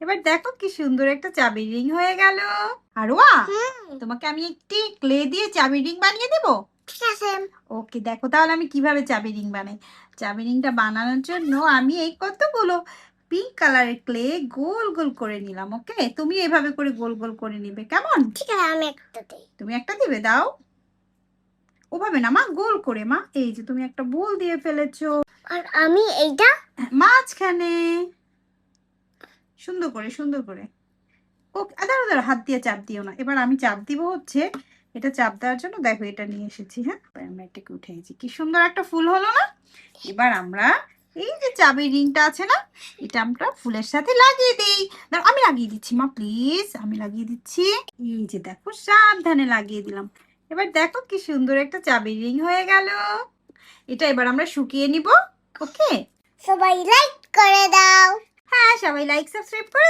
এবার দেখো কি সুন্দর একটা চাবি রিং হয়ে গেল। আরোয়া, তোমাকে আমি একটি ক্লে দিয়ে চাবি রিং বানিয়ে দেবো। ঠিক আছে। ওকে, দেখো তাহলে আমি কিভাবে চাবি রিং বানাই। চাবি রিংটা বানানোর জন্য আমি এই কতগুলো পিঙ্ক কালারের ক্লে গোল গোল করে নিলাম। ওকে, তুমি এভাবে করে গোল গোল করে নিবে, কেমন? ঠিক আছে, আমি একটা দিই। তুমি একটা দিবে, দাও। ওভাবে না মা, গোল করে মা। এই যে তুমি একটা বোল দিয়ে ফেলেছো, আর আমি এইটা মাঝখানে সুন্দর করে সুন্দর করে। ওকে, দাঁড়া দাঁড়া, হাত দিয়ে চাপ দিও না। এবার আমি চাপ দিব হচ্ছে, এটা চাপ দেওয়ার জন্য দেখো এটা নিয়ে এসেছি। হ্যাঁ, আমি এটাকে উঠেছি, কি সুন্দর একটা ফুল হলো না? এবার আমরা এই যে চাবির রিংটা আছে না, এটা আমরা ফুলের সাথে লাগিয়ে দিই। দাঁড়াও, আমি লাগিয়ে দিচ্ছি মা, প্লিজ, আমি লাগিয়ে দিচ্ছি। এই যে দেখো, সাবধানে লাগিয়ে দিলাম। এবার দেখো কি সুন্দর একটা চাবির রিং হয়ে গেল। এটা এবার আমরা শুকিয়ে নিব। ওকে, সবাই লাইক করে দাও। হ্যাঁ, সবাই লাইক সাবস্ক্রাইব করে